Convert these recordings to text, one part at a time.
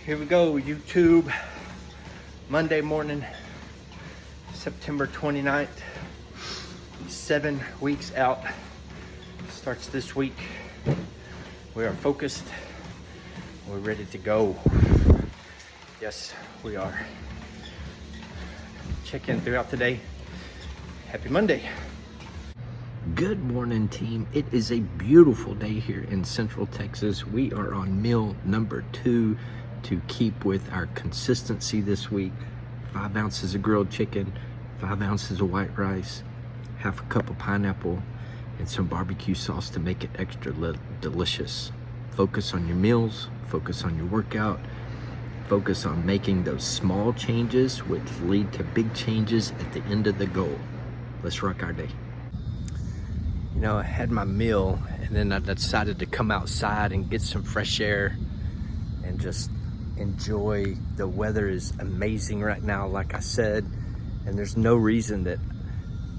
Here we go, YouTube. Monday morning, September 29th. 7 weeks out. Starts this week. We are focused. We're ready to go. Yes, we are. Check in throughout the day. Happy Monday. Good morning, team. It is a beautiful day here in Central Texas. We are on meal number 2 to keep with our consistency this week. 5 ounces of grilled chicken, 5 ounces of white rice, half a cup of pineapple, and some barbecue sauce to make it extra delicious. Focus on your meals, focus on your workout, focus on making those small changes which lead to big changes at the end of the goal. Let's rock our day. You know, I had my meal and then I decided to come outside and get some fresh air and just enjoy. The weather is amazing right now, like I said, and there's no reason that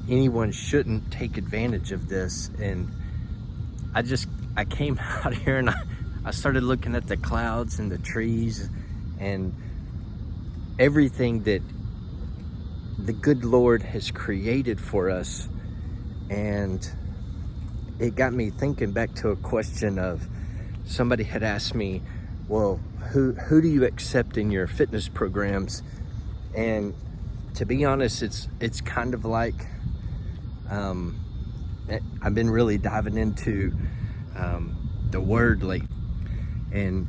anyone shouldn't take advantage of this. And I came out here and I started looking at the clouds and the trees and everything that the good Lord has created for us. And it got me thinking back to a question of somebody had asked me, well, who do you accept in your fitness programs? And to be honest, it's kind of like I've been really diving into the word lately, and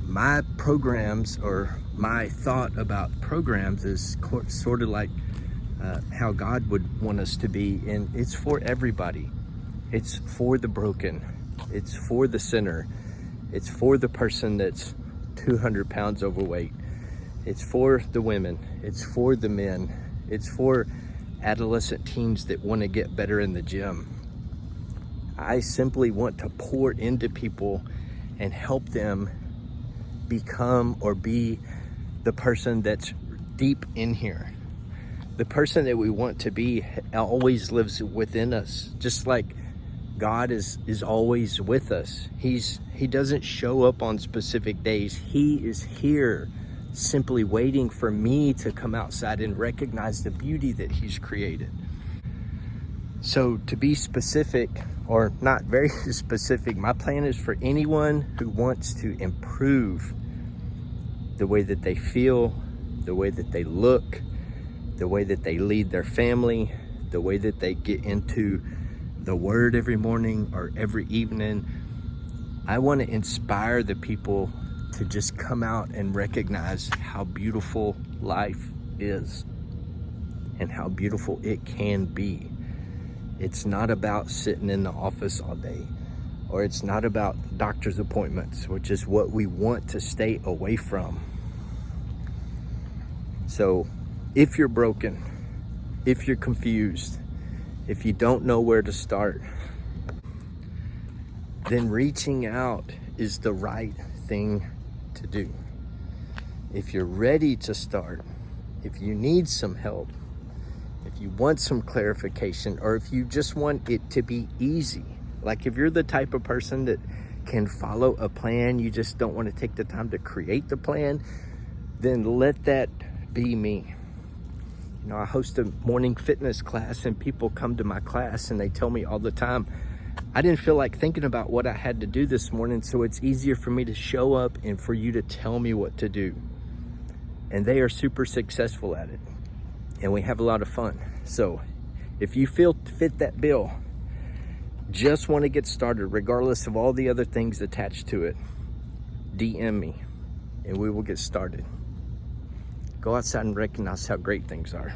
my programs, or my thought about programs, is sort of like how God would want us to be, and it's for everybody. It's for the broken, it's for the sinner, it's for the person that's 200 pounds overweight, it's for the women, it's for the men, it's for adolescent teens that want to get better in the gym. I simply want to pour into people and help them become or be the person that's deep in here. The person that we want to be always lives within us, just like God is always with us. He doesn't show up on specific days. He is here simply waiting for me to come outside and recognize the beauty that He's created. So to be specific, or not very specific, my plan is for anyone who wants to improve the way that they feel, the way that they look, the way that they lead their family, the way that they get into the Word every morning or every evening. I want to inspire the people to just come out and recognize how beautiful life is and how beautiful it can be. It's not about sitting in the office all day, or it's not about doctor's appointments, which is what we want to stay away from. So if you're broken, if you're confused, if you don't know where to start, then reaching out is the right thing to do. If you're ready to start, if you need some help, if you want some clarification, or if you just want it to be easy, like if you're the type of person that can follow a plan, you just don't want to take the time to create the plan, then let that be me. You know, I host a morning fitness class, and people come to my class and they tell me all the time, I didn't feel like thinking about what I had to do this morning, so it's easier for me to show up and for you to tell me what to do. And they are super successful at it, and we have a lot of fun. So if you fit that bill, just want to get started, regardless of all the other things attached to it, DM me and we will get started. Go outside and recognize how great things are.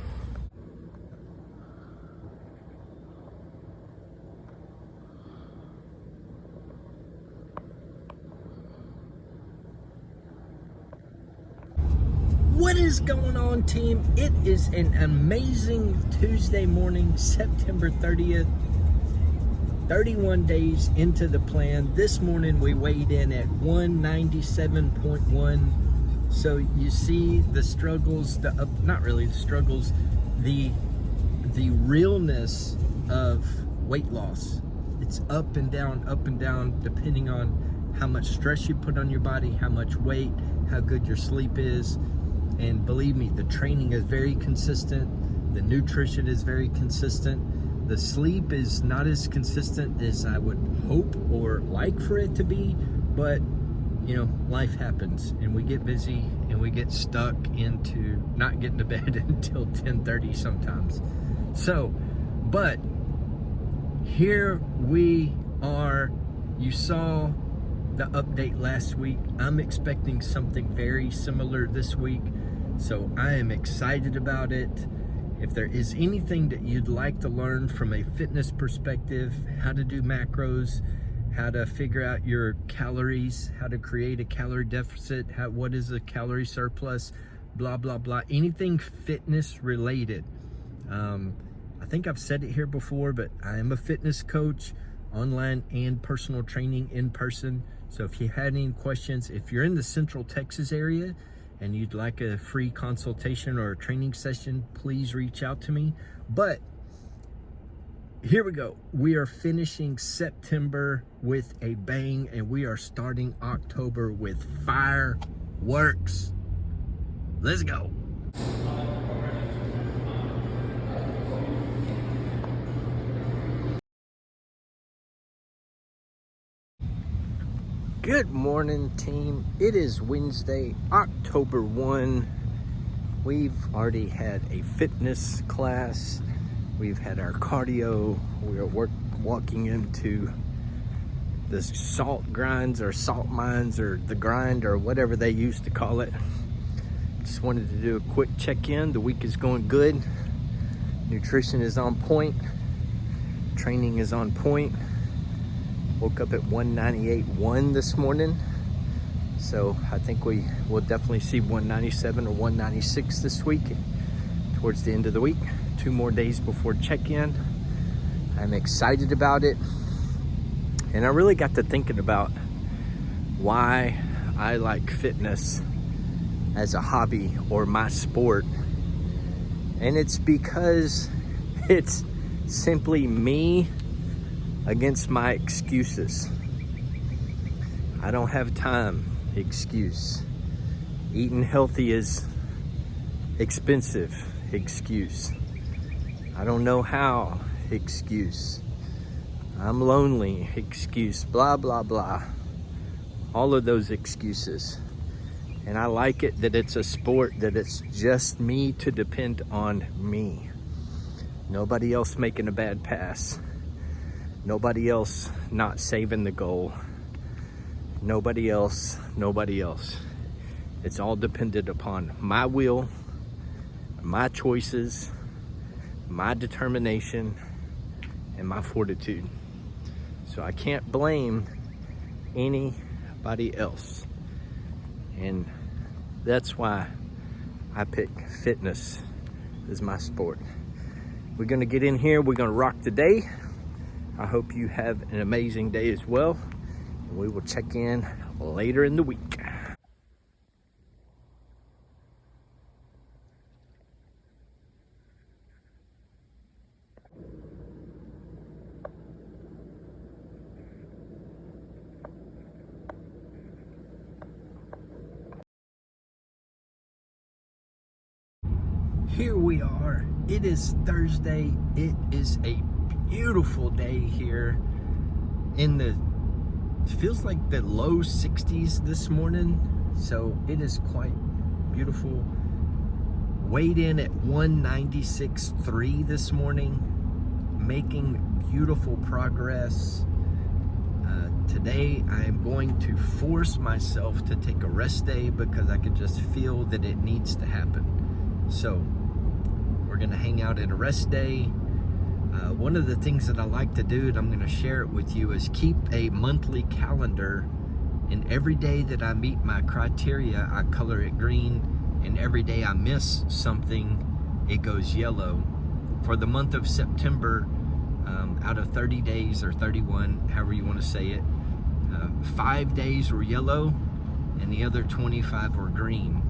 What is going on, team? It is an amazing Tuesday morning, September 30th. 31 days into the plan. This morning we weighed in at 197.1. So you see the struggles, not really the struggles, the realness of weight loss. It's up and down, depending on how much stress you put on your body, how much weight, how good your sleep is. And believe me, the training is very consistent. The nutrition is very consistent. The sleep is not as consistent as I would hope or like for it to be, but you know, life happens and we get busy and we get stuck into not getting to bed until 10:30 sometimes. So, but here we are. You saw the update last week. I'm expecting something very similar this week, so I am excited about it. If there is anything that you'd like to learn from a fitness perspective, how to do macros, how to figure out your calories, how to create a calorie deficit, what is a calorie surplus, blah, blah, blah, anything fitness related. I think I've said it here before, but I am a fitness coach, online and personal training in person. So if you had any questions, if you're in the Central Texas area and you'd like a free consultation or a training session, please reach out to me. But here we go. We are finishing September with a bang, and we are starting October with fireworks. Let's go. Good morning, team. It is Wednesday, October 1. We've already had a fitness class. We've had our cardio. We are walking into the salt grinds or salt mines or the grind or whatever they used to call it. Just wanted to do a quick check-in. The week is going good. Nutrition is on point. Training is on point. Woke up at 198.1 this morning. So I think we will definitely see 197 or 196 this week towards the end of the week. 2 more days before check-in. I'm excited about it. And I really got to thinking about why I like fitness as a hobby or my sport. And it's because it's simply me against my excuses. I don't have time, excuse. Eating healthy is expensive, excuse. I don't know how, excuse. I'm lonely, excuse. Blah, blah, blah. All of those excuses. And I like it that it's a sport that it's just me to depend on me. Nobody else making a bad pass. Nobody else not saving the goal. Nobody else. It's all dependent upon my will, my choices, my determination, and my fortitude. So I can't blame anybody else. And that's why I pick fitness as my sport. We're gonna get in here, we're gonna rock the day. I hope you have an amazing day as well. We will check in later in the week. Here we are. It is Thursday. It is a beautiful day here in the, it feels like the low 60s this morning, so it is quite beautiful. Weighed in at 196.3 this morning, making beautiful progress. Today I am going to force myself to take a rest day because I can just feel that it needs to happen. So we're gonna hang out at a rest day. One of the things that I like to do, and I'm going to share it with you, is keep a monthly calendar. And every day that I meet my criteria, I color it green. And every day I miss something, it goes yellow. For the month of September, out of 30 days or 31, however you want to say it, 5 days were yellow and the other 25 were green.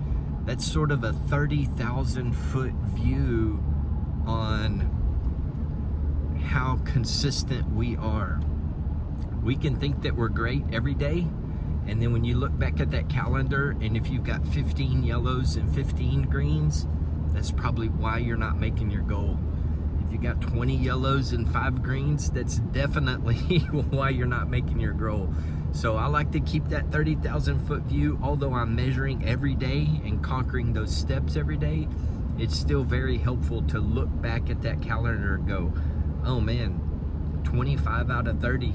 That's sort of a 30,000 foot view on how consistent we are. We can think that we're great every day, And then when you look back at that calendar, and if you've got 15 yellows and 15 greens, that's probably why you're not making your goal. If you got 20 yellows and 5 greens, that's definitely why you're not making your goal. So I like to keep that 30,000 foot view. Although I'm measuring every day and conquering those steps every day, it's still very helpful to look back at that calendar and go, oh man, 25 out of 30,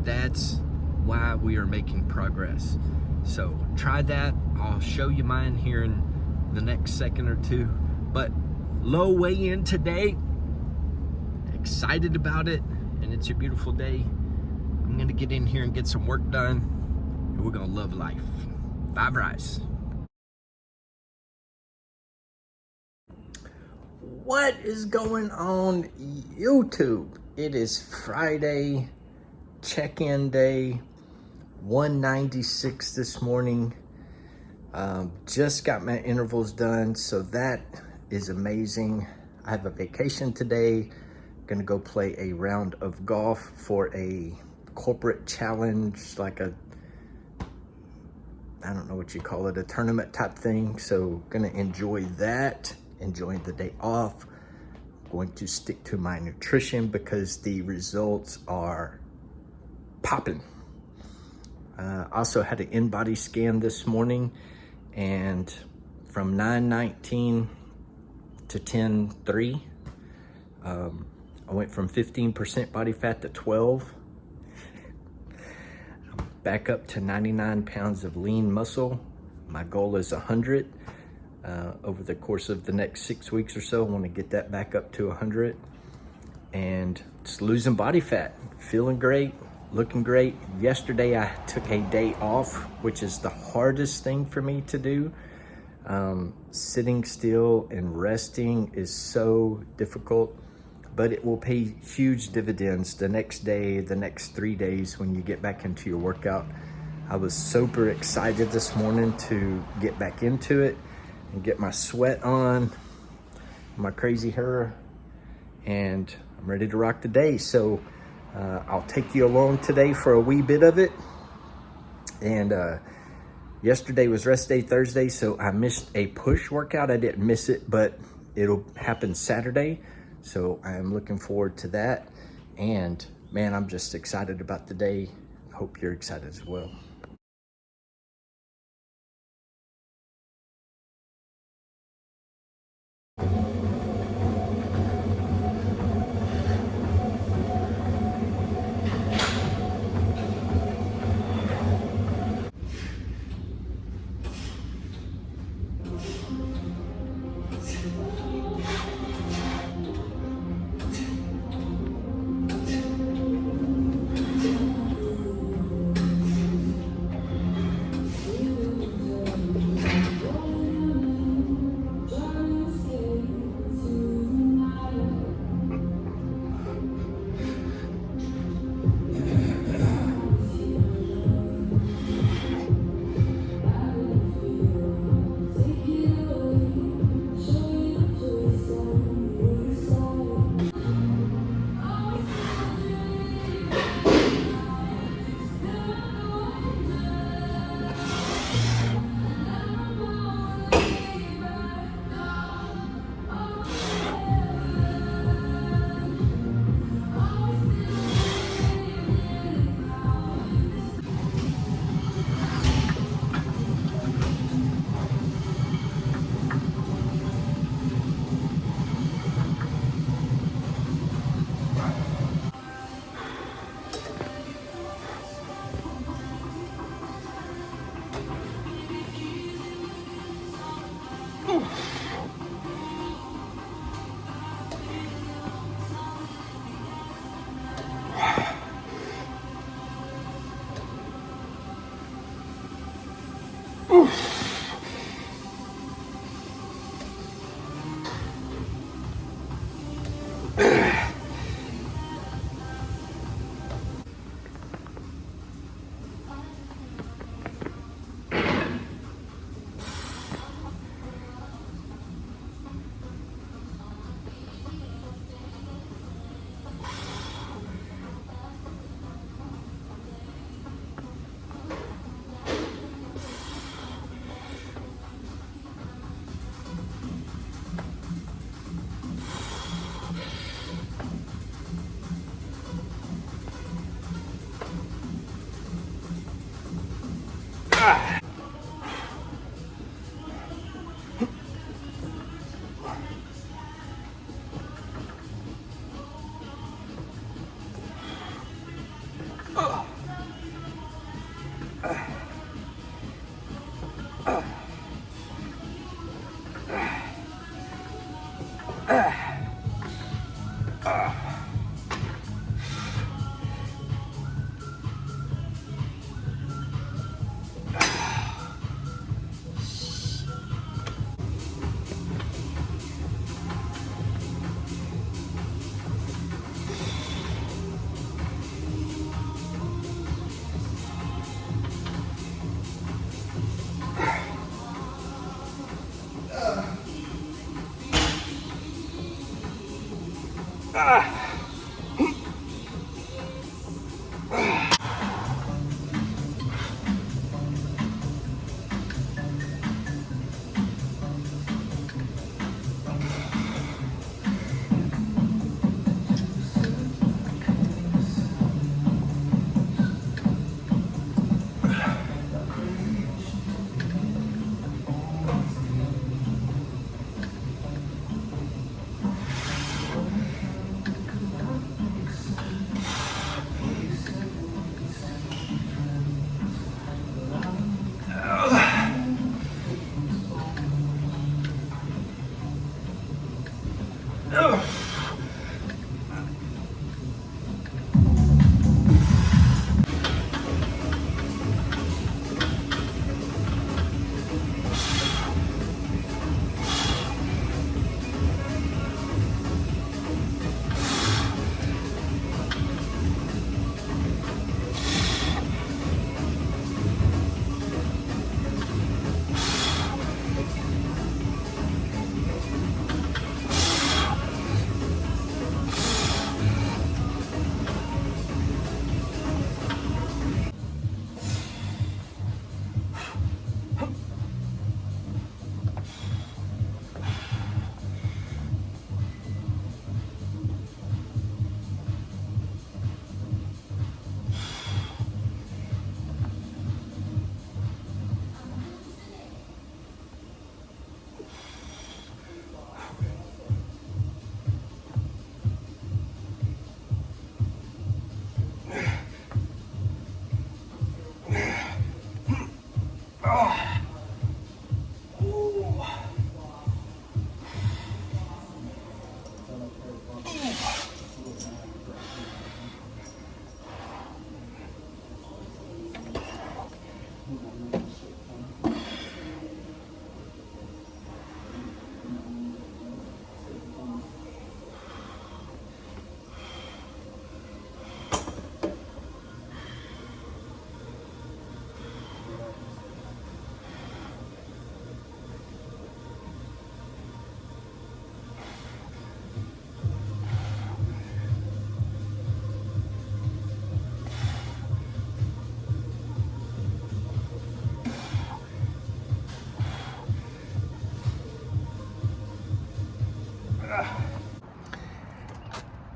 that's why we are making progress. So try that. I'll show you mine here in the next second or two. But low weigh in today, excited about it, and it's a beautiful day. I'm gonna get in here and get some work done, and we're gonna love life. 5 Rise. What is going on YouTube? It is Friday, check-in day, 196 this morning. Just got my intervals done, so that is amazing. I have a vacation today. Gonna go play a round of golf for a corporate challenge, like a, I don't know what you call it, a tournament type thing. So gonna enjoy that, enjoying the day off. Going to stick to my nutrition because the results are popping. Also had an in-body scan this morning, and from 9:19 to 10:03, I went from 15% body fat to 12. I'm back up to 99 pounds of lean muscle. My goal is 100. Over the course of the next 6 weeks or so, I want to get that back up to 100. And just losing body fat, feeling great, looking great. Yesterday I took a day off, which is the hardest thing for me to do. Sitting still and resting is so difficult, but it will pay huge dividends the next day, the next 3 days when you get back into your workout. I was super excited this morning to get back into it and get my sweat on, my crazy hair, and I'm ready to rock the day. So I'll take you along today for a wee bit of it. And yesterday was rest day Thursday, so I missed a push workout. I didn't miss it, but it'll happen Saturday. So I'm looking forward to that. And man, I'm just excited about the day. Hope you're excited as well.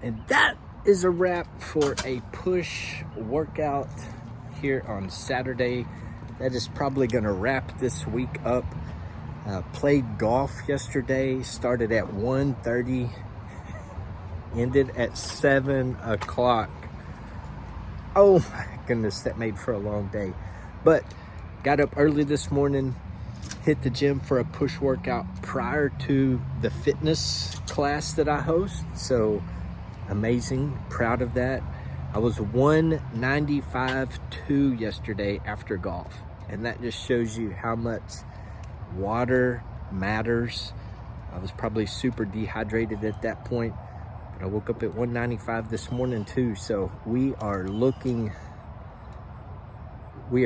And that is a wrap for a push workout here on Saturday. That is probably gonna wrap this week up. Played golf yesterday, started at 1:30, ended at 7 o'clock. Oh my goodness, that made for a long day. But got up early this morning, hit the gym for a push workout prior to the fitness class that I host. So amazing, proud of that. I was 195.2 yesterday after golf. And that just shows you how much water matters. I was probably super dehydrated at that point, but I woke up at 195 this morning too. So we are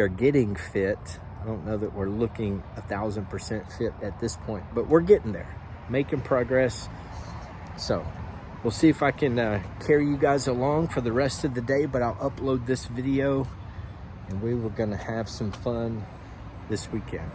getting fit. I don't know that we're looking 1,000% fit at this point, but we're getting there, making progress. So we'll see if I can carry you guys along for the rest of the day, but I'll upload this video and we were gonna have some fun this weekend.